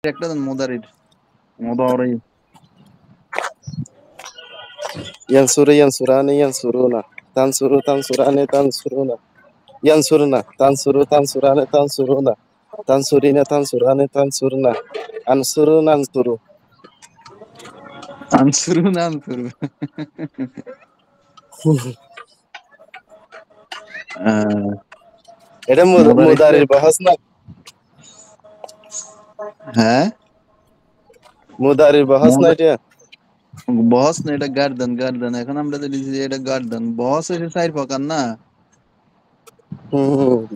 একটা দেন মুদারির মুদারি ইয়ানসুরু ইয়ানসুরানি ইয়ানসুরুনা তানসুরু তানসুরানি তানসুরুনা ইয়ানসুরনা তানসুরু তানসুরানি তানসুরুনা তানসুরিনা তানসুরানি তানসুরনা আনসুরু নানসুরু আনসুরু না আনসুরু এটা মুদারিটা মুদারির বহস না হ্যাঁ মুদারির বহস না এটা বস না এটা গার্ডেন গার্ডেন এখন আমরা তো লিখছি এটা গার্ডেন বস এসে চার প্রকার না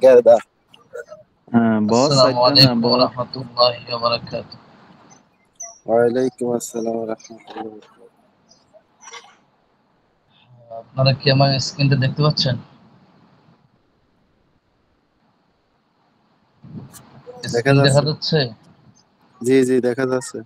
গেদা হ্যাঁ বস আসসালামু চারটা না আলাইকুম ওয়া বস রাহমাতুল্লাহি ওয়া বারাকাতুহু। ওয়ালাইকুম আসসালাম ওয়া রাহমাতুল্লাহ। আপনারা কি আমার স্ক্রিনটা দেখতে পাচ্ছেন? দেখা স্ক্রিন দেখা যাচ্ছে, যাচ্ছে? জি জি দেখা যাচ্ছে।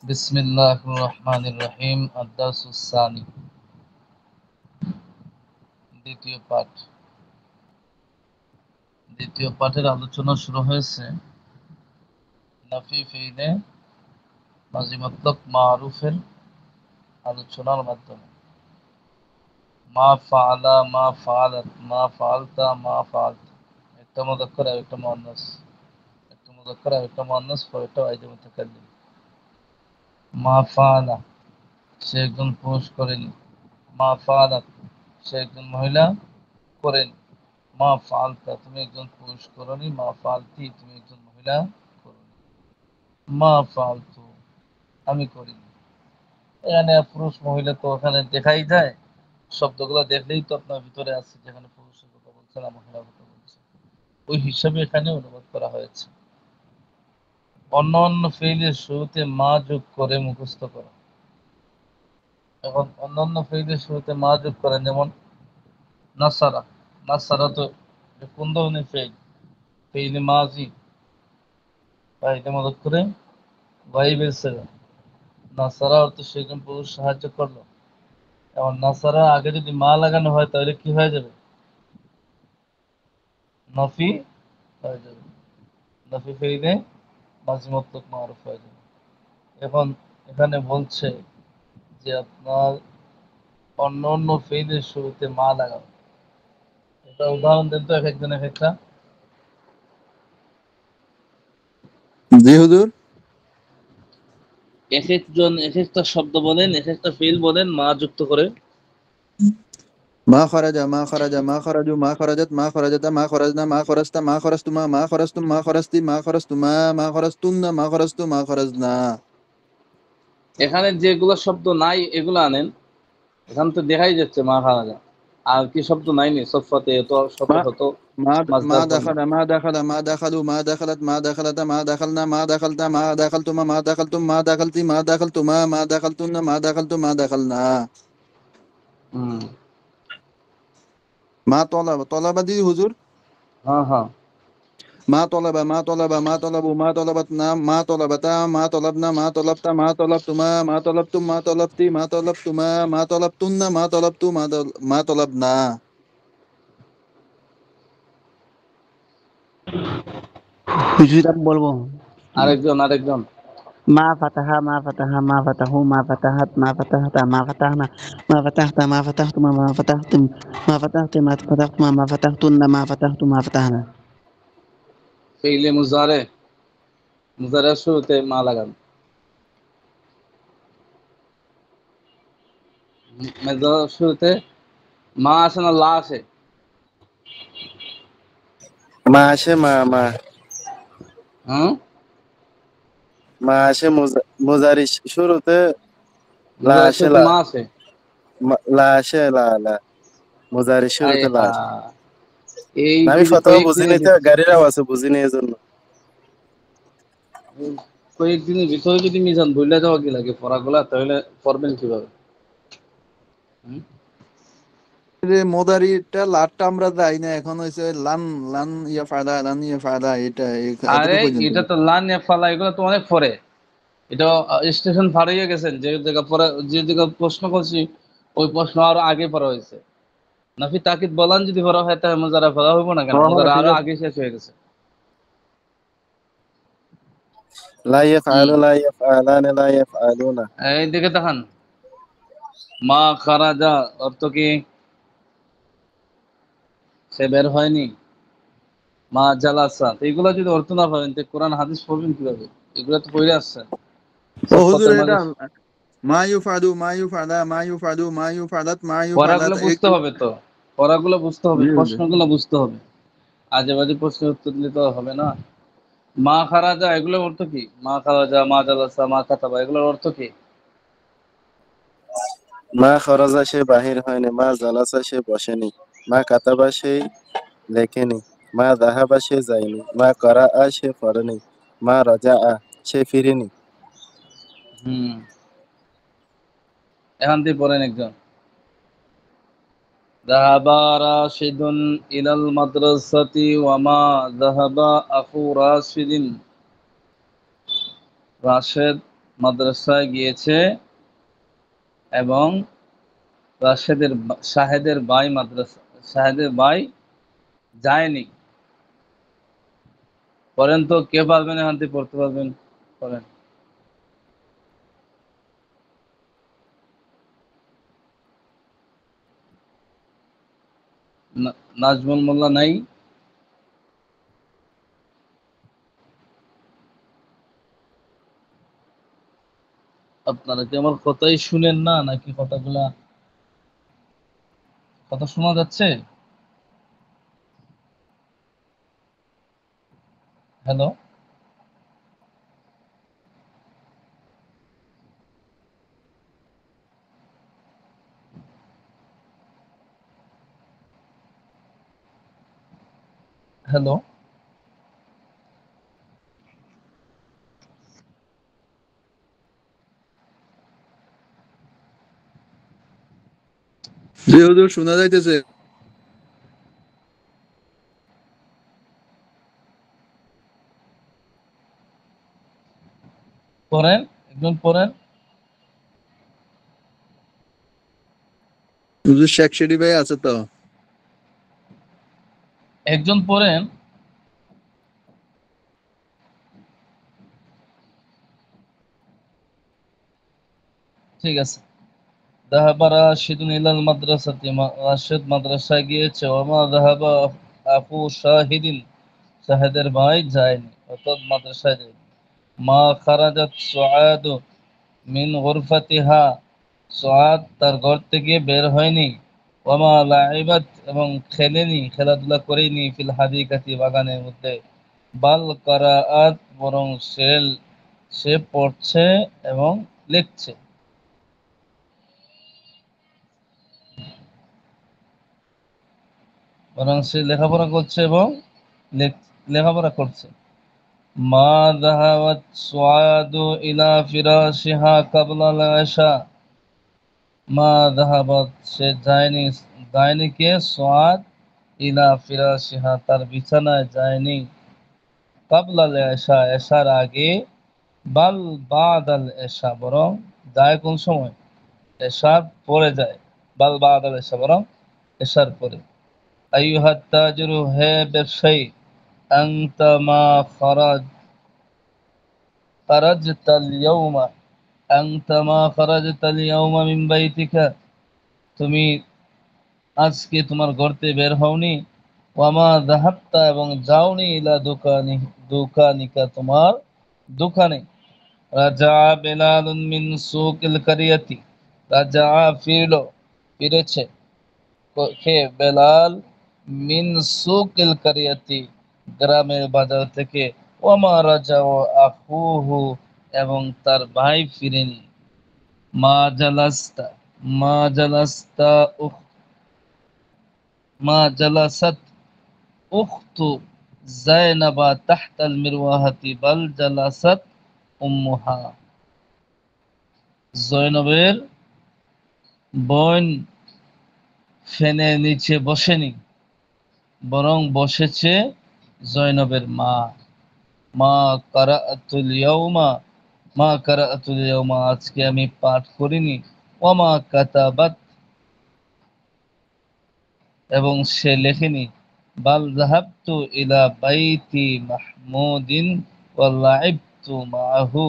বিসমিল্লাহির রহমানির রহিম। আদ-দারসুস সানি, দ্বিতীয় পাঠ। দ্বিতীয় পাঠের আলোচনা শুরু হয়েছে নাফি ফিইলে মাজি মতলব মারুফের আলোচনার মাধ্যমে। মা ফাআলা, মা ফাআলাত, মা ফাআলতা, মা ফাআলত। একটা মুযাক্কার আর একটা মুয়ান্নাস, একটা মুযাক্কার আর একটা মুয়ান্নাস, পরেরটা আইদে মুতাকাল্লিম। মা ফাআলা, সে একজন পুরুষ করেনি। মা ফাআলাত, সে একজন মহিলা করেনি। মা ফাআলতা, তুমি একজন পুরুষ করনি। মা ফাআলতি, তুমি একজন মহিলা করনি। মা ফাআলতু, আমি করিনি। এখানে পুরুষ মহিলা তো ওখানে দেখাই যায়, শব্দগুলো দেখলেই তো আপনার ভিতরে আছে যেখানে পুরুষের কথা বলছে না মহিলার কথা বলছে, ওই হিসাবে এখানে অনুবাদ করা হয়েছে। অন্য অন্য ফেইলের শুরুতে মা যোগ করে মুখস্থ করা। এখন অন্যান্য ফেইলের শুরুতে মা যোগ করেন, যেমন নাসারা। নাসারা তো কোন ধরনের ফেইল? ফেইলে মাজি, বা এটা মদত করে গাইবের সেরা। নাসারা অর্থ সে একজন পুরুষ সাহায্য করলো। এখন নাসারা আগে যদি মা লাগানো হয় তাহলে কি হয়ে যাবে? নফি হয়ে যাবে। নফি ফেইলে মাঝি মতলব মারুফ হয়ে যাবে। এখন এখানে বলছে যে আপনার অন্য অন্য ফেইলের শুরুতে মা লাগানো। এটা উদাহরণ দেন তো এক একজন এক একটা। জি হুজুর এক একজন এক একটা শব্দ বলেন, এক একটা ফেইল বলেন মা যুক্ত করে। মা খরাজা মা খরাজা মা খরাজু মা খরাজাত মা খরাজাতা মা খরাজনা মা খরাজতা মা খরাজতুমা মা খরাজতুম মা খরাজতি মা খরাজতুমা মা খরাজতুন্না মা খরাজতু মা খরাজনা। এখানে যেগুলো শব্দ নাই এগুলো আনেন। এখানে তো দেখাই যাচ্ছে মা খারাজা। আর কি শব্দ নাইনি? সফাতে এত শত মা শত মা মা মাজদার পণ্য। দাখালা মা দাখালা মা দাখালু মা দাখালাত মা দাখালাতা মা দাখালনা মা দাখালতা মা দাখালতুমা মা দাখালতুম মা দাখালতি মা দাখালতুমা মা দাখালতুন্না মা দাখালতু মা দাখালনা। হুম, মা তলাবা তলাবা দি হুজুর। হ্যাঁ হ্যাঁ। মা তলাবা মা তলাবা মা তলাবু মা তলাবাতনা মা তলাবাতা মা তলাবনা মা তলাবতা মা তলাবতুমা মা তলাবতুম মা তলাবতি মা তলাবতুমা মা তলাবতুন্না মা তলাবতু মা তলাবনা। হুজুর আমি বলবো। আরেকজন আরেকজন। মা ফাতাহা মা ফাতাহা মা ফাতাহু মা ফাতাহাত মা ফাতাহাতা মা ফাতাহনা মা ফাতাহতা মা ফাতাহতুমা মা ফাতাহতুম মা ফাতাহতি মা ফাতাহতুমা মা ফাতাহতুন্না মা ফাতাহতু মা ফাতাহনা। ফেইলে মুজারে, মুজারের শুরুতে মা লাগান। মেজারের শুরুতে মা আসে না লা আসে? মা আসে মা হুম, মা আসে মুজারি শুরুতে লা মুজারের আসে শুরুতে লা মা আসে। লা আসে লা মুজারি আয় শুরুতে লা হা, আসে। এই আমি যদি ফতোয়া বুঝিনি তো, গাড়ির আওয়াজ বুঝিনি এজন্য। কয়েকদিনের ভিতরে যদি মিজান ভুলে যাওয়া কি লাগে পড়াগুলা, তাহলে পড়বেন কিভাবে? হুম? যে মোদারিটা লাটটা আমরা যাই না এখন হয়েছে লান লান লান ফায়দা এটা আরে এতটুকু পর্যন্ত। এটা তো লান ফালা, এগুলো তো অনেক পরে। এটা স্টেশন পার হয়ে গেছেন, যে জায়গা পরে যে জায়গা প্রশ্ন করছি ওই প্রশ্ন আরো আগে পড়া হয়েছে। নাফি তাকিদ বলান যদি ভরা হয় তাহলে মুজারা ভরা হইব না কেন? হ্যাঁ, মুজারা ঠিক আরো আছে। আগে শেষ হয়ে গেছে। লা ইয়াফআলু লা ইয়াফআলানে লা ইয়াফআলুনা। এই দিকে দেখান। মা খারাজা অর্থ কি? সে বের হয়নি। মা জালাসা, তো এগুলো যদি অর্থ না পারেন তো কোরআন হাদিস পড়বেন কিভাবে? এগুলো তো পড়ে আসছে ও সব হুজুর, কথার এটা মাঝে। মা ইউফাদু মা ইউফাদা মা ইউফাদু মা ইউফাদাত মা ইউফাদাত পড়াগুলো বুঝতে হবে তো, পড়াগুলো বুঝতে হবে, জি হুজুর। প্রশ্নগুলো বুঝতে হবে। আজে বাজে প্রশ্নের উত্তর দিলে তো হবে না। মা খারাজা এগুলোর অর্থ কি? মা খারাজা, মা জালাসা, মা কাতাবা এগুলোর অর্থ কি? মা খরাজা সে বাহির হয়নি, মা জালাসা সে বসেনি, মা কাতাবা সে লেখেনি, মা যাহাবা সে যায়নি, মা করাআ সে পড়েনি, মা রাজাআ সে ফিরেনি। হুম, এখান থেকে পড়েন একজন। যাহাবা রাশিদুন ইলাল মাদ্রাসাতি ওয়া মা যাহাবা আখু রাশিদিন। রাশেদ মাদ্রাসায় গিয়েছে এবং শাহেদের ভাই মাদ্রাসা, শাহেদের ভাই যায়নি। পড়েন তো, কে পারবেন এখান থেকে পড়তে পারবেন? পড়েন। নাজমুল মোল্লা নাই? আপনারা কি আমার কথাই শুনেন না, নাকি কথা শোনা যাচ্ছে? Hello, hello. জি হুজুর, শোনা যাইতেছে। পড়েন, একজন পড়েন। হুজুর শেখ শেরি ভাই আছে তো? একজন পড়েন। ঠিক আছে। যাহাবা রাশিদুন ইলাল মাদ্রাসাতি, রাশিদ মাদ্রাসায় গিয়েছে। ওমা যাহাবা আফু শাহিদিন, শাহেদের ভাই যায়নি, অর্থাৎ মাদ্রাসায় যায়নি। মা খারাজাত সুআদু মিন গুরফাতিহা, সুআদ তার ঘর থেকে বের হয়নি। ওমা লাইবাত, এবং খেলেনি, খেলাধুলা করেনি, ফিল হাদিকাতি, বাগানের মধ্যে। বাল কারাআত, বরং সে পড়ছে এবং লিখছে। বরং সে লেখাপড়া করছে এবং লেখাপড়া করছে। মা যাহাবাত সুআদু ইলা ফিরাশিহা কাবলাল ইশা, মা যাহাবাত সে যায়নি কে? সুআদ ইলা ফিরাশিহা তার বিছানায় যায়নি, কাবলাল ইশা এশার আগে, বাল বাদাল ইশা বরং যায় কোন সময়? এশার পরে যায়। বাল বাদাল ইশা বরং এশার পরে। আইয়ুহাত তাজিরু, হে ব্যবসায়ী, আনতা মা খারাজতাল ইয়াউমা, আনতা মা খারাজতাল ইয়াউমা মিন বাইতিকা, তুমি আজকে তোমার ঘর থেকে বের হওনি। ওয়ামা যাহাবতা, এবং যাওনি, ইলা দোকানিকা, তোমার দোকানে। রাজা বেলালুন মিন সুকিল কারিয়াতি, রাজা ফিরেছে কে? বেলাল, মিন সুকিল কারিয়াতি, গ্রামের বাজার থেকে। ওমা রাজা ও আখুহু, এবং তার ভাই ফিরেনি। মা জালাস্তা, মা জালাস্তা মা জালাসাত উখতু জাইনাবা তাহতাল মিরওয়াহাতি, বাল জালাসাত উম্মুহা, জয়নবের বোন ফ্যানের নিচে বসেনি, বরং বসেছে জয়নবের মা। মা কারাআতুল ইয়াউমা, মা কারাআতুল ইয়াউমা, আজকে আমি পাঠ করিনি। ওমা কাতাবাত, এবং সে লেখেনি বাল যাহাবতু ইলা বাইতি মাহমুদিন ওয়া লাইবতু মাআহু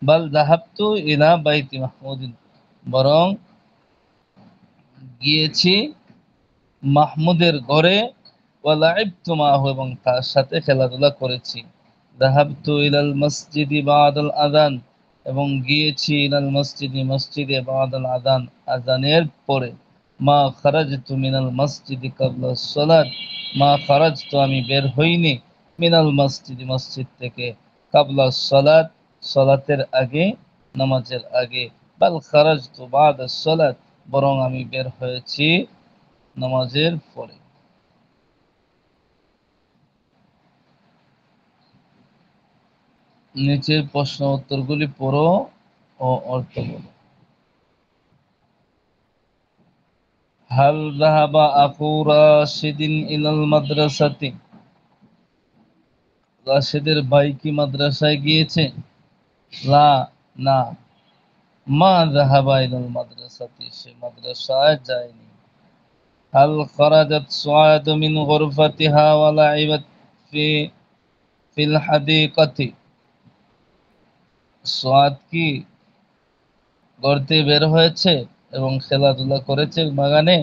বাল যাহাবতু ইলা বাইতি মাহমুদিন, বরং গিয়েছি মাহমুদের ঘরে, ওয়া লাইবতু মাআহু এবং তার সাথে খেলাধুলা করেছি। যাহাবতু ইলাল মসজিদি বাদাল আযান এবং গিয়েছি ইলাল মসজিদি মসজিদে বাদাল আযান আযানের পরে। মা খারাজতু মিনাল মসজিদি ক্বাবলা সালাত মা খারাজতু আমি বের হইনি মিনাল মসজিদি মসজিদ থেকে ক্বাবলা সালাত সালাতের আগে, নামাজের আগে। বাল খারাজতু বাদা সালাত বরং আমি বের হয়েছি নামাজের পরে। নিচের প্রশ্ন উত্তরগুলি পড়ো ও অর্থ বলো। হাল যাহাবা আখু রাশিদিন ইলাল মাদ্রাসাতি, রাশিদের ভাই কি মাদ্রাসায় গিয়েছে? লা, না। মা যাহাবা ইলাল মাদ্রাসাতি, সে মাদ্রাসায় যায়নি। হাল খারাজাত সুআদ মিন গুরফাতিহা ওয়া লাইবাত ফিল হাদিকাতি, সুআদ কি গর্তে বের হয়েছে এবং খেলাধুলা করেছে বাগানে?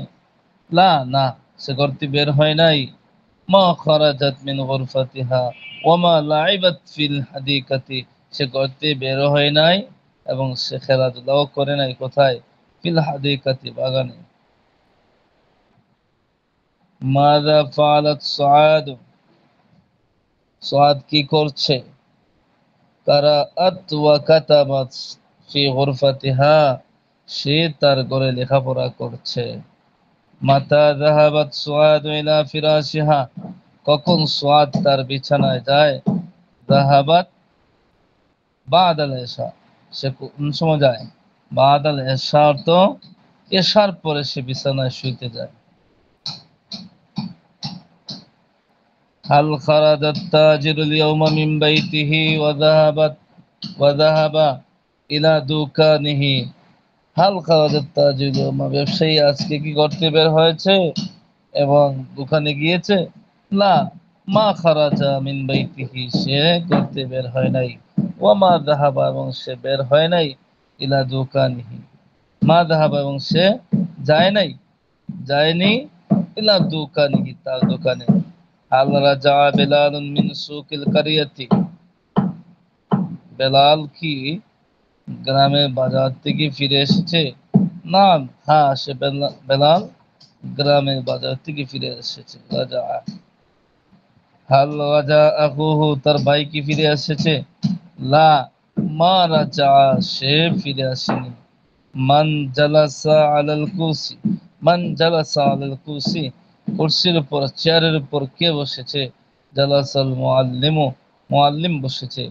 লা, না, সে গর্তে বের হয় নাই। মা খারাজাত মিন গুরফাতিহা ওয়া মা লাইবাত ফিল হাদিকাতি, সে গর্তে বের হয় নাই এবং সে খেলাধুলাও করে নাই। কোথায়? ফিল হাদিকাতি, বাগানে। মাযা ফাআলাত সুআদ, সুআদ কি করছে? কারাআত ওয়া কাতাবাত ফি গুরফাতিহা, সে তার ঘরে লেখাপড়া করছে। মাতা যাহাবাত সুআদ ইলা ফিরাশিহা, কখন সুআদ তার বিছানায় যায়? যাহাবাত বাদাল ইশা, সে কোন সময় যায়? বাদাল ইশা অর্থ এশার পরে সে বিছানায় শুইতে যায়। হাল খারাজাত তাজিরুল ইয়াওমা মিন বাইতিহি ওয়া যাহাবা ইলা দুকানিহি, হাল খারাজাত তাজিরুল ইয়াওমা, ব্যবসায়ী আজকে কি করতে বের হয়েছে এবং দোকানে গিয়েছে? লা, মা খারাজা মিন বাইতিহি, সে করতে বের হয় নাই। ওয়া মা যাহাবা, এবং সে বের হয় নাই। ইলা দুকানিহি, মা যাহাবা, এবং সে যায় নাই, যায়নি। ইলা দুকানিহি, তার দোকানে। হাল রাজা বেলালুন মিন সুকিল কারিয়াতি, বেলাল কি গ্রামের বাজার থেকে ফিরে এসেছে? না, হ্যাঁ, সে বেলাল গ্রামের বাজার থেকে ফিরে এসেছে। রাজা। হাল রাজা আখুহু, তার ভাই কি ফিরে এসেছে? লা, মা রাজা, সে ফিরে আসেনি। মান জালাসা আলাল কুরসি, মান জালাসা আলাল কুরসি, কুরসির উপর, চেয়ারের উপর কে বসেছে? জালাসাল মুআল্লিমু, মুআল্লিম বসেছে।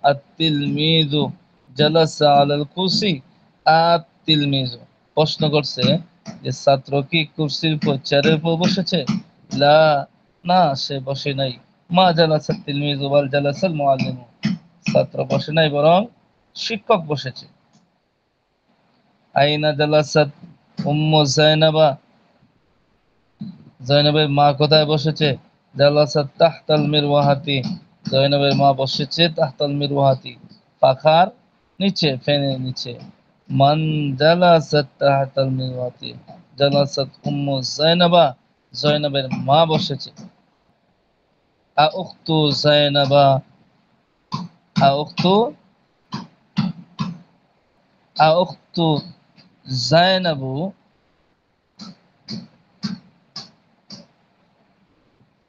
আত-তিলমিযু জালাসা আলাল কুরসি, আত-তিলমিযু, প্রশ্ন করছে যে ছাত্র কি কুরসির উপর, চেয়ারের উপর বসেছে? লা, না, সে বসে নাই। মা জালাসাত তিলমিযু বাল জালাসাল মুআল্লিমু, ছাত্র বসে নাই বরং শিক্ষক বসেছে। আইনা জালাসাত উম্মু জাইনাবা, জয়নবের মা কোথায় বসেছে? জালাসাত তাহতাল মিরওয়াহাতি, জয়নবের মা বসেছে তাহতাল মিরওয়াহাতি, পাখার নিচে, ফ্যানের নিচে। মান জালাসাত তাহতাল মিরওয়াহাতি জালাসাত উম্মু জাইনাবা, জয়নবের মা বসেছে। আ উখতু জাইনাবা, আ উখতু, আ উখতু জাইনাবু,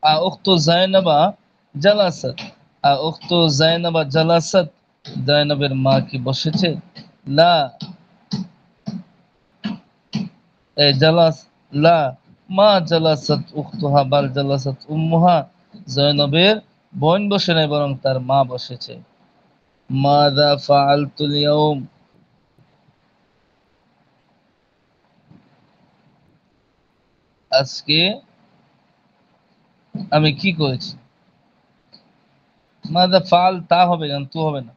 আ উখতু জাইনাবা জালাসাত, আ উখতু জাইনাবা জালাসাত, জাইনাবের মা কি বসেছে? লা, এ জালাস, লা, মা জালাসাত উখতুহা বাল জালাসাত উম্মুহা, জয়নবের বোন বসে নাই বরং তার মা বসেছে। মাযা ফাআলতুল ইয়াওম, আজকে আমি কি করেছি? মাযা ফাআল, তা হবে না, তু হবে না।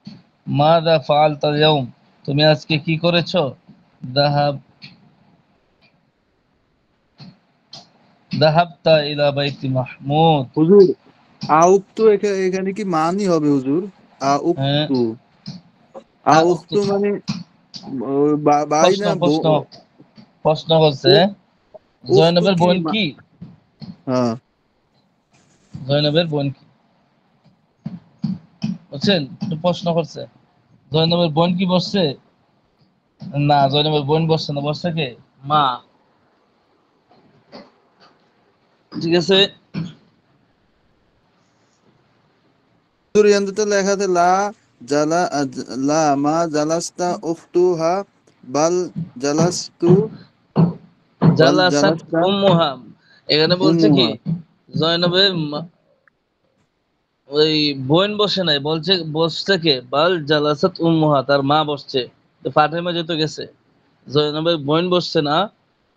মাযা ফাআলতাল ইয়াওম, তুমি আজকে কি করেছো? যাহাব, যাহাবতা ইলা বাইতি মাহমুদ। হুজুর আউক্তু এখানে কি মানি হবে হুজুর? হ্যাঁ, আউক্তু উক্ত আউক্তু মানে ভাই প্রশ্ন না প্রশ্ন প্রশ্ন করছে উক্তু জয়নবের কি বোন কি? হ্যাঁ জয়নবের বোন কি বুঝছেন? একটু প্রশ্ন করছে জয়নবের বোন কি বসছে? না, জয়নবের বোন বসছে না, বসছে কে? মা। ঠিক আছে। হুজুর এখানে লেখা আছে জালা লা মা জালাস্তা উখতুহা বাল জালাস্তু বাল জালাসাত জালাস্তা উম্মুহা, এখানে বলছে কি উম্মুহা। জয়নবের ওই বোন বসে নাই, বলছে বসছে কে? বাল জালাসাত উম্মুহা, তার মা বসছে। তো ফাতেমা যেহেতু গেছে, জয়নবের বোন বসছে না,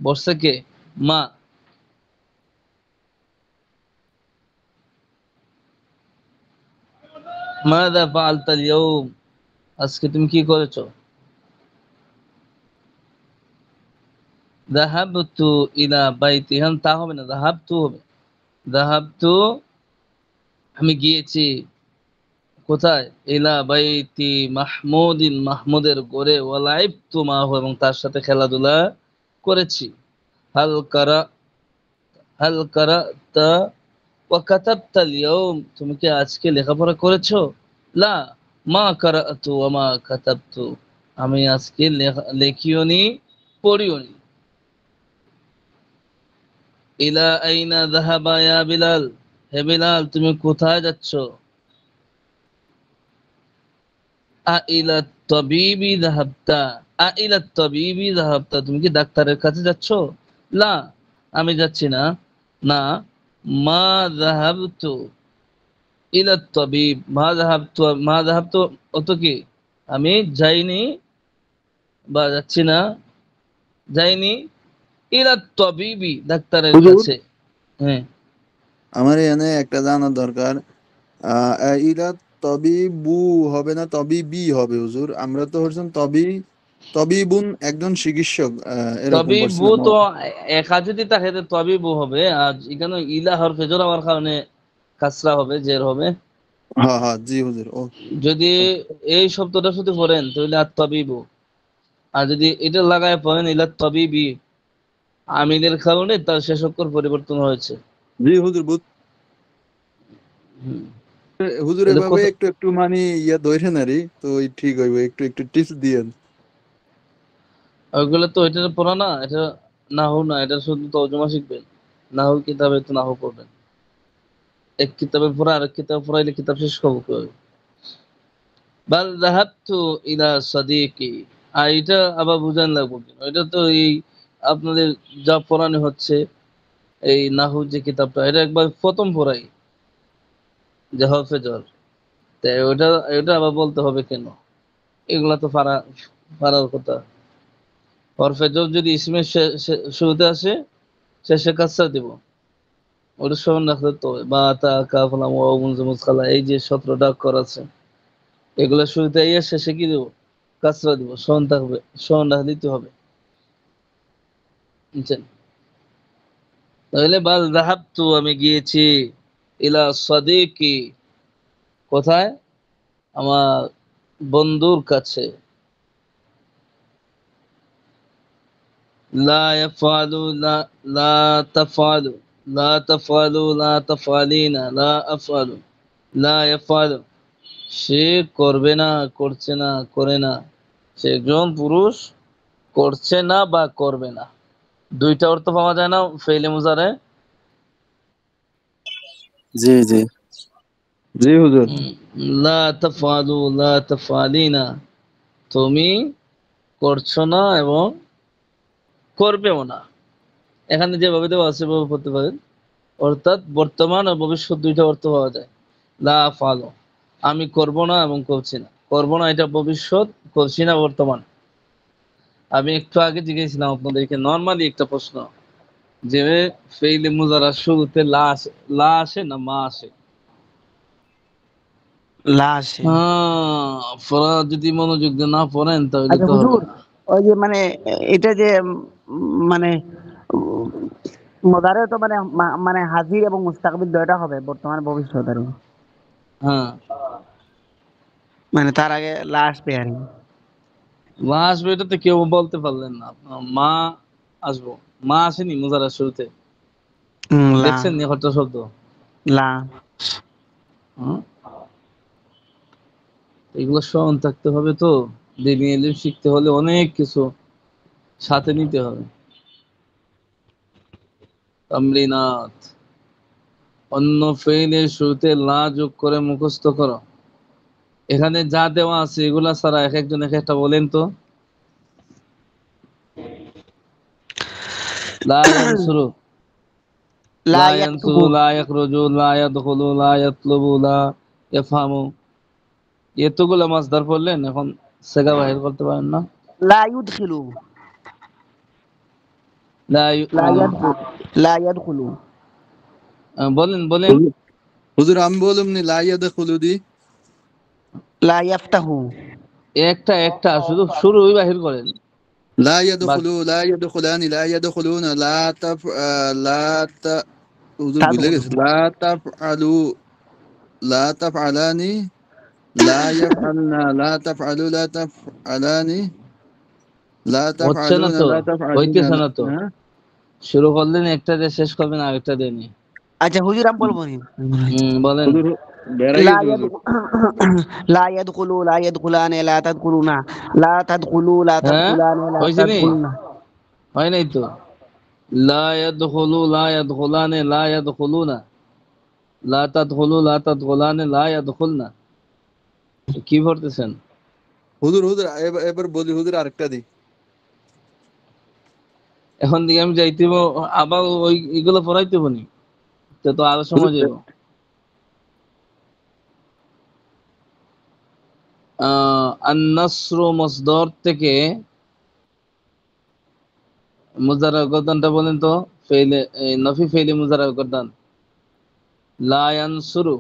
বসছে কে? মা। মাযা ফাআলতা আল-ইয়াওম, আজকে তুমি কি করেছো? যাহাবতু ইলা বাইতি, এখন তা হবে না, যাহাবতু হবে। যাহাবতু, আমি গিয়েছি কোথায়? ইলা বাইতি মাহমুদিন, মাহমুদের ঘরে, ওয়া লাইবতু মাহু, এবং তার সাথে খেলাধুলা করেছি। হাল কারা হাল কারাতা ওয়া কাতাবতা আল-ইয়াওম, তুমি কি আজকে লেখাপড়া করেছো? লা মা কারাতু ওয়া মা কাতাবতু, আমি আজকে লেখিওনি, পড়িওনি। ইলা আইনা যাহাবা ইয়া বিলাল, হে বিলাল তুমি কোথায় যাচ্ছ? আইলা তাবিবি যাহাবতা, আইলা তাবিবি যাহাবতা, তুমি কি ডাক্তারের কাছে যাচ্ছ? লা, আমি যাচ্ছি না। না, মা যাহাবতু ইলা তাবিব, মা যাহাবতু অত কি, আমি যাইনি বা যাচ্ছি না, যাইনি ইলা তাবিবি, ডাক্তারের হুজুর কাছে। হ্যাঁ, আমার এখানে একটা জানার দরকার। ইরা তবিবু হবে না, তবিবি হবে হুজুর। আমরা তো হচ্ছেন তবিবুন একজন চিকিৎসক এরকম তবিবু পড়ছিলাম। তো একা যদি থাকে তো তবিবু হবে, আর এখানে ইলা হরফে জোর হওয়ার কারণে কাসরা হবে, জের হবে। হ্যাঁ হ্যাঁ জি হুজুর ও। যদি এই শব্দটা শুধু পড়েন তাহলে আর তবিবু, আর যদি এটা লাগায় পড়েন ইলা তবিবি, আমিনের কারণে তার শেষ অক্ষর পরিবর্তন হয়েছে। জি হুজুর হুম। হুজুর তাহলে এভাবে কোথা, একটু একটু মানে ধরে নারি তো ঠিক হইবে, একটু একটু টিপস দিয়েন। ওইগুলো তো এটা পড়া না, এটা নাহু না, এটা শুধু তর্জমা শিখবেন। নাহু কিতাবে তো নাহু পড়বেন, এক কিতাবের পড়া আরেক কিতাব পড়াইলে কিতাব শেষ করবো কিভাবে? বাল যাহাবতু ইলা সাদিকি, আর এটা আবার বুঝান লাগবে কেন? এটা তো এই আপনাদের যা পড়ানো হচ্ছে, এই নাহু যে কিতাবটা, এটা একবার প্রথম পড়াই, যে হরফে জ্বর, তাই ওটা এটা আবার বলতে হবে কেন? এগুলা তো পারার কথা। হরফে জ্বর যদি ইসমের শুরুতে আসে, শেষে কাসরা দিব, ওটা স্মরণ রাখতে তো হবে। বা তা কাফলাম ওয়া মুজখালা, এই যে 17টা অক্ষর আছে, এগুলা শুরুতে ইয়ে, শেষে কি দেবো? কাসরা দিব, স্মরণ থাকবে, স্মরণ রাখতে দিতে হবে। বুঝছেন? তাহলে বাল যাহাবতু, আমি গিয়েছি, ইলা সাদিকি, কোথায়? আমার বন্ধুর কাছে। লা ইয়াফআলু, লা তাফআলু, লা তাফআলু, লা তাফআলিনা, লা আফআলু, লা ইয়াফআলু, সে করবে না, করছে না, করে না। সে একজন পুরুষ, করছে না বা করবে না, দুইটা অর্থ পাওয়া যায় না ফেইলে মুজারে? জি জি। জি হুজুর। লা তাফআলু, লা তাফআলিনা, তুমি করছো না এবং করবেও না। এখানে যেভাবে দেওয়া আছে সেভাবে পড়তে পারেন। অর্থাৎ বর্তমান ও ভবিষ্যৎ দুইটা অর্থ পাওয়া যায়। লা আফআলু, আমি করব না এবং করছি না। করব না এটা ভবিষ্যৎ, করছি না বর্তমান। আমি একটু আগে জিজ্ঞেসছিলাম আপনাদেরকে নরমালি একটা প্রশ্ন, যে ফেইলে মুজারা শুরুতে লা আসে না মা আসে? লা আসে। হ্যাঁ, পড়া যদি মনোযোগ দিয়ে না পড়েন তাহলে আচ্ছা তো হবে হুজুর, না। ওই যে মানে এটা যে মানে মুজারে তো মানে মানে হাজির এবং মুস্তাকবিল দুইটা হবে, বর্তমান ভবিষ্যৎ আর কি। হ্যাঁ, মানে তার আগে লা আসবে আর কি। মা আসবে এটা তো কেউ বলতে পারলেন না। আপনার মা আসবো, মা আসেনি মুজারার শুরুতে, লা দেখছেন নি হরটা শব্দ? লা হুম? এগুলো স্মরণ থাকতে হবে তো, দিনী ইলম শিখতে হলে অনেক কিছু সাথে নিতে হবে। তামরিনাত, অন্য ফেইলের শুরুতে লা যোগ করে মুখস্থ করো। এখানে যা দেওয়া আছে এগুলা ছাড়া এক একজন এক একটা বলেন তো। লা ইয়ানসুরু, লা লা ইয়াকতুবু, ইয়ানসুরু, লা ইয়াখরুজু, লা ইয়াদখুলু, লা ইয়াতলুবু, লা ইয়াফহামু। এতগুলা মাসদার পড়লেন, এখন সেগা বাহির করতে পারেন না? লা ইউদখিলু, লা লা ইয়াদখুল, লা ইয়াদখুলু, বলেন বলেন। হুজুর হুজুর, আমি বলুম নি লা ইয়াদখুলু দি। লা ইয়াফতাহু, একটা একটা শুধু শুরুই বাহির করেন। লা বাক ইয়াদখুলু, লা ইয়াদখুলানি, লা ইয়াদখুলুনা, লা তাফ লা তা হুজুর ভুলে তাদখুলু। গেছি। লা তাফআলু, লা তাফআলানি, লা ইয়াফআলনা, লা তাফআলু, লা তাফআলানি, লা হচ্ছে না তাফআলুনা, তো, লা তাফআলিনা। হইতেছে না তো। হ্যাঁ শুরু করলেন একটা দিয়ে, শেষ করবেন আরেকটা দিয়ে নিয়ে। আচ্ছা হুজুর আমি বলবো নি। বলেন। হুজুর বেড়াই লা গেছে ইয়াদ হুজুর। লা ইয়াদখুলু, লা ইয়াদখুলানি, লা তাদখুলুনা, লা তাদখুলু, লা হ্যাঁ, তাদখুলানি, লা হয়েছে নি? তাদখুলুনা। হয় নাই তো। লা ইয়াদখুলু, লা ইয়াদখুলানে, লা ইয়াদখুলুনা, লা তাদখুলু, লা তাদখুলানে, লা ইয়াদখুলনা। কি পড়তেছেন? হুজুর হুজুর এবার বলি হুজুর, আরেকটা দি। এখন দিকে আমি যাইতেব, আবার ওই এগুলো পড়াইতে বনি, তো আরো সময় হুজুর যাব। আন-নাসরু মসদর থেকে মুজারার গর্দানটা বলেন তো। ফেইলে, নফি ফেইলে মুজারার গর্দান। লা ইয়ানসুরু,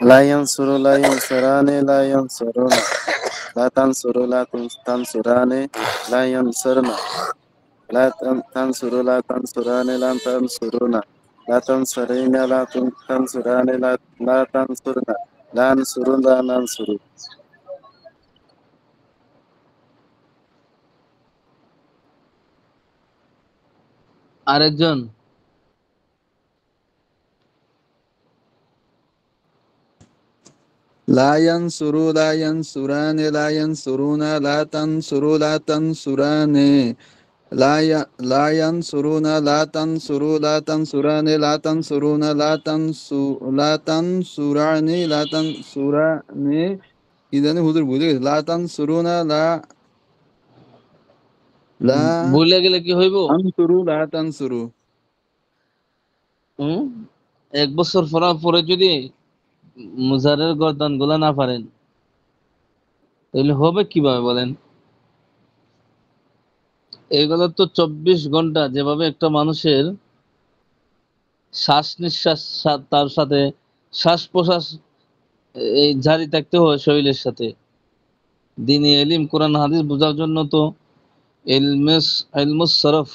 লা ইয়ানসুরু, লা ইয়ানসুরানি, লা ইয়ানসুরুনা, লা তানসুরু, লা তানসুরানি, লা ইয়ানসুরনা, লা তানসুরু, লা তানসুরানি, লা তানসুরুনা, লা তানসুরিনা, লা তানসুরানি, লা তানসুরনা, লা নানসুরু, লা নানসুরু। আরেকজন। লা ইয়ানসুরু, লা ইয়ানসুরানি, লা ইয়ানসুরুনা, লা তানসুরু, লা তানসুরানি, লা ইয়ানসুরুনা, লা তানসুরু, লা তানসুরানি, লা তানসুরুনা, লা তানসুরানি, লা তানসুরানি। কি জানি হুজুর ভুলে গেছি। লা তানসুরুনা, লা ভুলে গেলে কি হইব? তানসুরু, লা তানসুরু। হুম? এক বছর পড়ার পরে যদি মুজারের গর্দান গুলা না পারেন, তাহলে হবে কিভাবে বলেন? এগুলো তো 24 ঘন্টা, যেভাবে একটা মানুষের শ্বাস নিঃশ্বাস, তার সাথে শ্বাস প্রশ্বাস এই জারি থাকতে হয় শরীরের সাথে। দ্বীনি ইলম, কোরআন হাদিস বোঝার জন্য তো ইলমুস ইলমুস সরফ,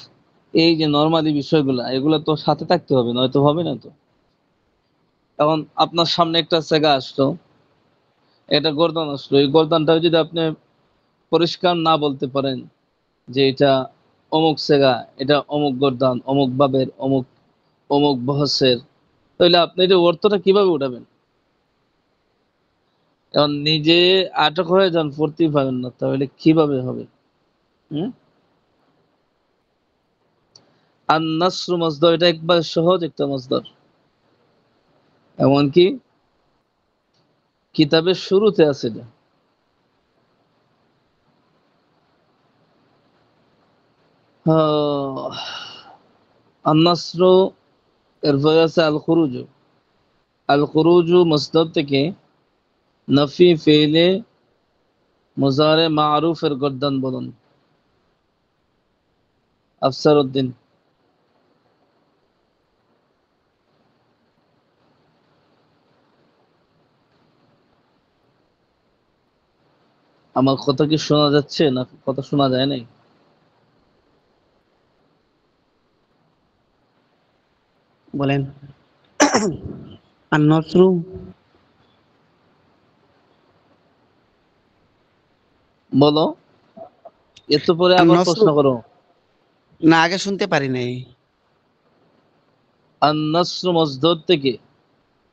এই যে নরমালি বিষয়গুলা, এগুলো তো সাথে থাকতে হবে, নয়তো হবে না তো। এখন আপনার সামনে একটা জায়গা আসলো, এটা গর্দান আসলো, এই গর্দানটা যদি আপনি পরিষ্কার না বলতে পারেন যে এটা অমুক সেগা, এটা অমুক গর্দান, অমুক বাবের, অমুক অমুক বহসের, তাহলে আপনি এটা অর্থটা কিভাবে উঠাবেন? এখন নিজে আটক হয়ে যান, পড়তেই পারেন না, তাহলে কিভাবে হবে? হুম? আর নাসরু মসদর, এটা একবার সহজ একটা মসদর, এমনকি কিতাবের শুরুতে আছে এটা। আর নাসরু, এরপরে আছে আল খুরুজু। আল খুরুজু মসদর থেকে নফি ফেলে মুজারে মারুফের গর্দান বলুন। আফসার উদ্দিন। আমার কথা কি শোনা যাচ্ছে না কথা শোনা যায় নাই? বলেন। আন-নসরু বলো, এত পরে আবার আন-নসরু প্রশ্ন করো। না, আগে শুনতে পারি নাই। আন-নাসর মসদর থেকে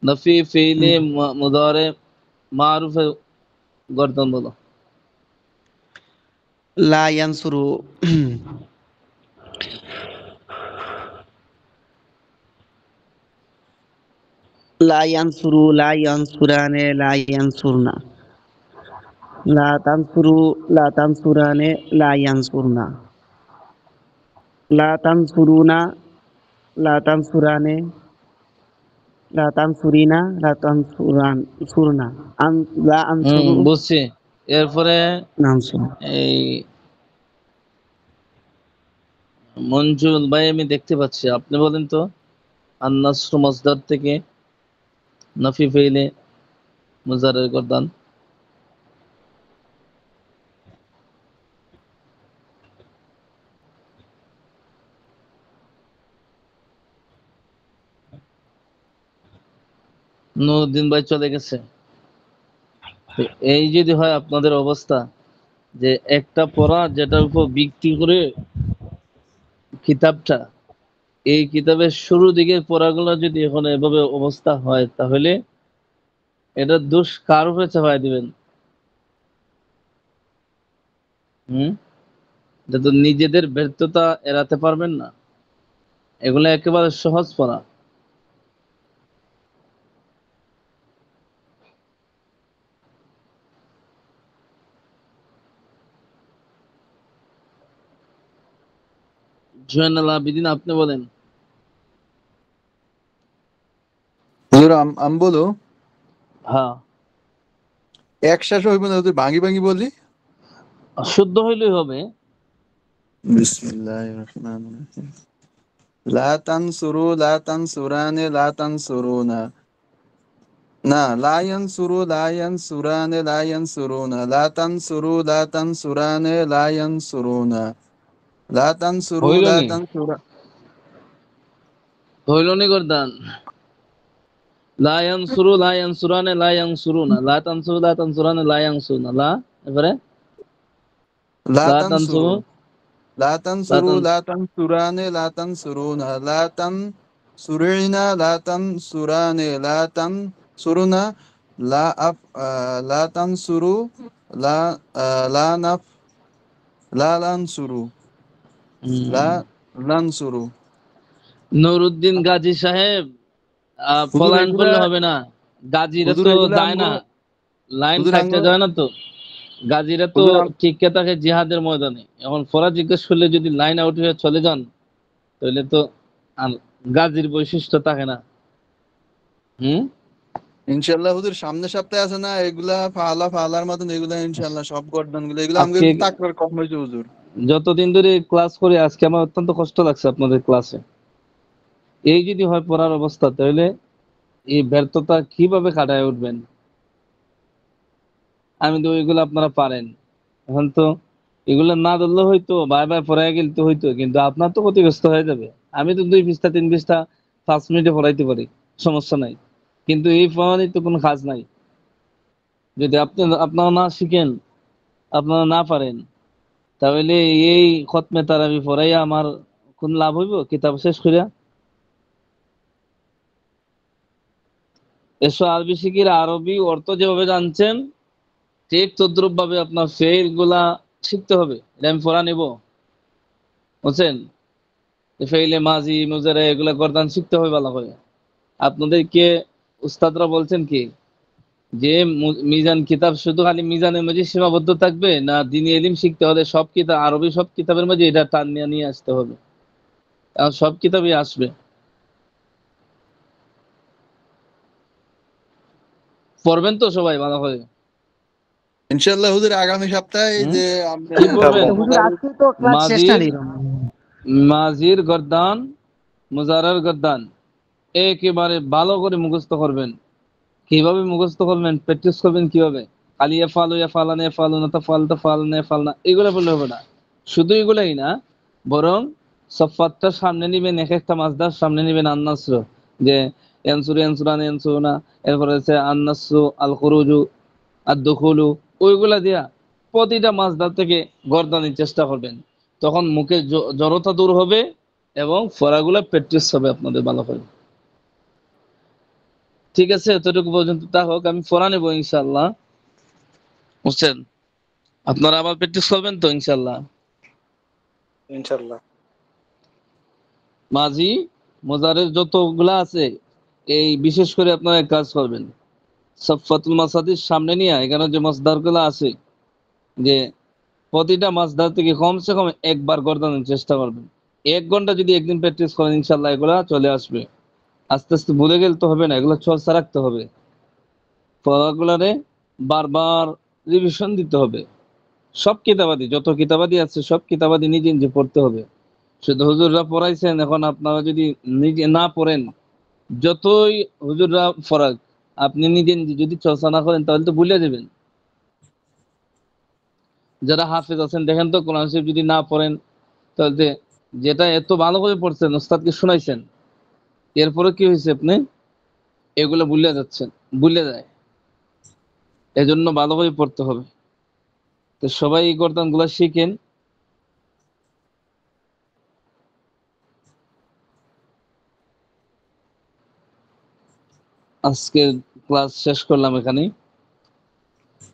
নফি ফিইলে মুদারে মারুফে গর্দন বলো। লা ইয়ানসুরু লা ইয়ানসুরু, লা ইয়ানসুরানে, লা ইয়ানসুরনা। লা তানসুরু, লা তানসুরানে, লা ইয়ানসুরনা। লা তানসুরুনা, লা তানসুরানে, লা তানসুরিনা, লা তানসুরনা। লা আনসুরু, বুঝছি। এরপরে নানসুরু। এই মঞ্জুল ভাই আমি দেখতে পাচ্ছি, আপনি বলেন তো আন-নাসর মসদর থেকে নফি ফিইলে মুজারের গর্দান। নুরুদ্দিন ভাই চলে গেছে। তো এই যদি হয় আপনাদের অবস্থা, যে একটা পড়া যেটার উপর ভিত্তি করে কিতাবটা, এই কিতাবের শুরু দিকের পড়াগুলো যদি এখন এভাবে অবস্থা হয়, তাহলে এটা দোষ কার উপরে চাপাই দিবেন? এটা তো নিজেদের ব্যর্থতা এড়াতে পারবেন না। এগুলো একেবারে সহজ পড়া। জয়নাল আবিদিন আপনি বলেন। হুজুর আমি বলো হ্যাঁ, এক শেষ হইব না, তুই ভাঙি ভাঙি বলি। শুদ্ধ হইলেই হবে। বিসমিল্লাহির রহমানির রহিম। লা তানসুরু লা তানসুরানে লা তানসুরুনা। না, লা ইয়ানসুরু লা ইয়ানসুরানে লা ইয়ানসুরুনা। লা তানসুরু লা তানসুরানে লা ইয়ানসুরুনা। লা তানসুরু হইল লা নি, তানসুরা। হইল নি গর্দান। লা ইয়ানসুরু লা ইয়ানসুরানে লা ইয়ানসুরুনা। লা তানসুরু লা তানসুরানে লা ইয়ানসুরুনা। লা এবারে লা লা তানসুরু তানসুরু লা লা তানসুরু তান লা তানসুরানে লা তানসুরুনা। লা তানসুরিনা লা তানসুরানে লা তানসুরুনা। লা তানসুরু লা লা নাফ লা লানসুরু লা লানসুরু। নুরুদ্দিন গাজী সাহেব, হুজুর পলায়ন এগুলা করলে হবে না। গাজীরা হুজুর তো এগুলা যায় আমগো না, লাইন হুজুর থাকতে আমগো যায় না তো। গাজীরা তো হুজুর টিকে থাকে জিহাদের ময়দানে। এখন পড়া জিজ্ঞেস করলে যদি লাইন আউট হয়ে চলে যান, তাহলে তো আর গাজীর বৈশিষ্ট্য থাকে না। হুম ইনশাল্লাহ হুজুর সামনের সপ্তাহে আছে না, এগুলা ফালা ফালার মতন এগুলা ইনশাল্লাহ সব গর্দান গুলো এগুলো আমাকে আজকে একটু তাকরার কম হয়েছে হুজুর। যতদিন ধরে ক্লাস করি, আজকে আমার অত্যন্ত কষ্ট লাগছে আপনাদের ক্লাসে। এই যদি হয় পড়ার অবস্থা, তাহলে এই ব্যর্থতা কিভাবে কাটায় উঠবেন? আমি তো এগুলো আপনারা পারেন। এখন তো এগুলো না ধরলে হয়তো বারবার পড়ায় গেলে তো হইতো, কিন্তু আপনার তো ক্ষতিগ্রস্ত হয়ে যাবে। আমি তো 2 পৃষ্ঠা 3 পৃষ্ঠা 5 মিনিটে পড়াইতে পারি, সমস্যা নাই। কিন্তু এই পড়ানোর তো কোনো কাজ নাই। যদি আপনারা না শিখেন, আপনারা না পারেন, তাহলে এই খতমে তারাবি পড়াইয়া আমার কোন লাভ হইব কিতাব শেষ করিয়া? এসো আরবি শিখির আরবি অর্থ যেভাবে জানছেন, ঠিক তদ্রুপ ভাবে আপনার ফেল গুলা শিখতে হবে। এটা আমি পড়া নেব, বুঝছেন? ফেইলে মাঝি মুজারে এগুলা গর্দান শিখতে হবে ভালো করে। আপনাদেরকে উস্তাদরা বলছেন কি, যে মিজান কিতাব শুধু খালি মিজানের মাঝে সীমাবদ্ধ থাকবে না, দিনী ইলম শিখতে হলে সব কিতাব, আরবি সব কিতাবের মাঝে এটা টান নিয়ে নিয়ে আসতে হবে। কারণ সব কিতাবই আসবে। পড়বেন তো সবাই ভালো করে? ইনশাল্লাহ হুজুর আগামী সপ্তাহে এই হুম যে আপনি কি পড়বেন? তো হুজুর আজকে তো ক্লাস শেষ না মাজির রে। মাজির গর্দান, মুজারার গর্দান একেবারে ভালো করে মুখস্থ করবেন। কিভাবে মুখস্থ করবেন, প্র্যাকটিস করবেন কিভাবে? খালি ইয়াফালুনা তাফালনা এগুলো বললে হবে না। শুধু এগুলাই না, বরং সফাতটা সামনে নিবেন, এক একটা মাসদার সামনে নিবেন আন্নাসর, যে ইয়ানসুরু ইয়ানসুরান ইয়ানসুরুনা, এরপরে হচ্ছে আন্নাসরু আল খুরুজু আদ-দুখুলু, ওইগুলা দিয়া প্রতিটা মাসদার থেকে গর্দানির চেষ্টা করবেন। তখন মুখে জড়তা দূর হবে এবং ফরাগুলা প্র্যাকটিস হবে আপনাদের ভালো করে। ঠিক আছে, এতটুকু পর্যন্ত তা হোক, আমি ফোরা নেব ইনশাআল্লাহ, বুঝছেন? আপনারা আবার প্র্যাকটিস করবেন তো ইনশাআল্লাহ। ইনশাআল্লাহ। মাঝি মোজারের যতগুলা আছে, এই বিশেষ করে আপনারা এক কাজ করবেন, সফাতুল মাসাদির সামনে নিয়ে এখানে যে মাসদারগুলো আছে, যে প্রতিটা মাসদার থেকে কমসে কম একবার গর্দানোর চেষ্টা করবেন। 1 ঘন্টা যদি একদিন প্র্যাকটিস করেন ইনশাআল্লাহ এগুলা চলে আসবে। আস্তে আস্তে ভুলে গেলে তো হবে না, এগুলো চর্চা রাখতে হবে। পড়াগুলারে বারবার রিভিশন দিতে হবে। সব কিতাবাদি, যত কিতাবাদি আছে সব কিতাবাদি নিজে নিজে পড়তে হবে। শুধু হুজুররা পড়াইছেন, এখন আপনারা যদি নিজে না পড়েন, যতই হুজুররা পড়াক, আপনি নিজে নিজে যদি চর্চা না করেন তাহলে তো ভুলে যাবেন। যারা হাফেজ আছেন দেখেন তো, কোরআন শরীফ যদি না পড়েন তাহলে যেটা এত ভালো করে পড়ছেন, ওস্তাদকে শোনাইছেন, এরপরে কি হয়েছে, আপনি এগুলো ভুলে যাচ্ছেন, ভুলে যায়। এজন্য ভালো করে পড়তে হবে। তো সবাই এই গর্দানগুলো শিখেন। আজকের ক্লাস শেষ করলাম এখানে,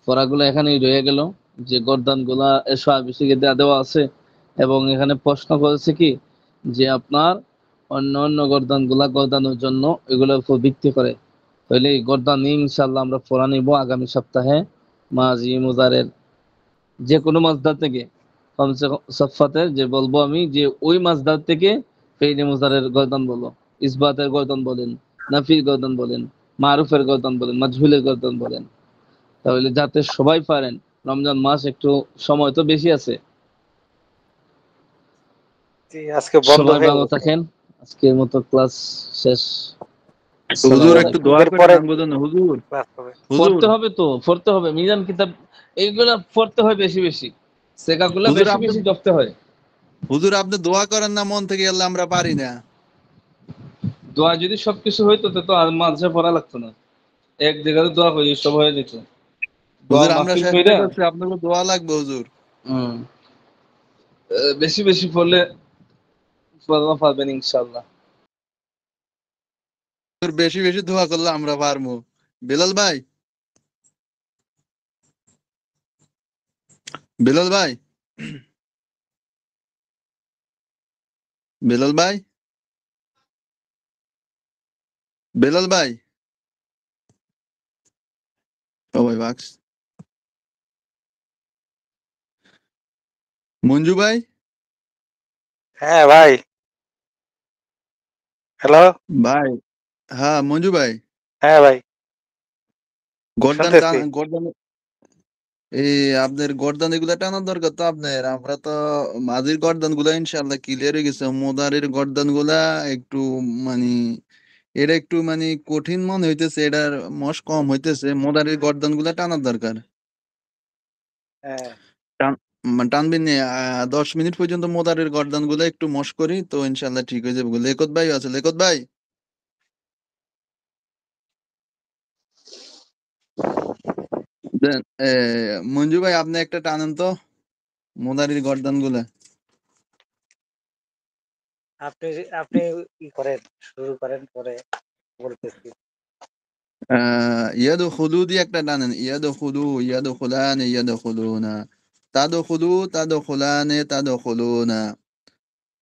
পড়াগুলো এখানেই রয়ে গেল। যে গর্দানগুলা এসো আবিষেকে দেওয়া আছে, এবং এখানে প্রশ্ন করেছে কি, যে আপনার অন্য অন্য গর্দানগুলা গর্দানোর জন্য এগুলোর উপর ভিত্তি করে, তাহলে এই গর্দান নিয়ে ইনশাল্লাহ আমরা পড়া নিব আগামী সপ্তাহে। মাঝি মুজারের যে কোনো মাসদার থেকে, কমসে কম সফাতের যে বলবো আমি, যে ওই মাসদার থেকে ফেইলে মুজারের গর্দান বলো, ইসবাতের গর্দান বলেন, নাফির গর্দান বলেন, মারুফের গর্দান বলেন, মাজহুলের গর্দান বলেন, তাহলে যাতে সবাই পারেন। রমজান মাস একটু সময় তো বেশি আছে। জি, আজকে বন্ধ সবাই হয়ে ভালো গেছে। থাকেন। আজকের মতো ক্লাস শেষ। হুজুর আসসালামু একটু আলাইকুম। দোয়া ঈদের করে পরে জানবো না হুজুর। ক্লাস হবে। হুজুর পড়তে হবে তো, পড়তে হবে মিজান কিতাব, এইগুলা পড়তে হয় বেশি বেশি, সেকাগুলা হুজুর বেশি আপনি বেশি জপতে হয়। হুজুর আপনি দোয়া করেন না মন থেকে, আল্লাহ আমরা পারি না। দোয়া যদি সবকিছু হইতো তো আর মাঝে পড়া লাগতো না, এক জায়গায় দোয়া করি সব হয়ে যেত। দোয়া হুজুর আমরা মাহফিল চেষ্টা কইরা, করছি, আপনাকে দোয়া লাগবে হুজুর। হুম, বেশি বেশি পড়লে পারবেন ইনশাআল্লাহ। হুজুর বেশি বেশি দোয়া করলে আমরা পারবো। বেলাল ভাই, বেলাল ভাই, বেলাল ভাই, বেলাল ভাই, সবাই বাক্স, মঞ্জু ভাই, হ্যাঁ ভাই, হ্যালো। ভাই, হ্যাঁ মঞ্জু ভাই, হ্যাঁ ভাই, গর্দান শুনতেছি। গর্দান, এই আপনার গর্দান এগুলা টানার দরকার তো আপনার। আমরা তো মাঝির গর্দান গুলা ইনশাল্লাহ ক্লিয়ার হয়ে গেছে, মোদারের গর্দান গুলা একটু মানে, এটা একটু মানে কঠিন মনে হইতেছে, এটার মশ কম হইতেছে, মোদারের গর্দান গুলা টানার দরকার। হ্যাঁ, টানবেন নি, 10 মিনিট পর্যন্ত মোদারের গর্দান গুলা একটু মশ করি তো ইনশাল্লাহ ঠিক হয়ে যাবে। লেকত ভাই আছে, লেকত ভাই, দেন, মঞ্জু ভাই আপনি একটা টানেন তো মোদারের গর্দান গুলা। আপনি আপনি ই করেন, শুরু করেন, পরে বলতেছি। ইয়াদু খুলু দিয়ে একটা টানেন, ইয়াদু খুলু, ইয়াদু খুলানে, ইয়াদু খুলুনা, তাদু খুলু, তাদু খুলানে, তাদু খুলুনা।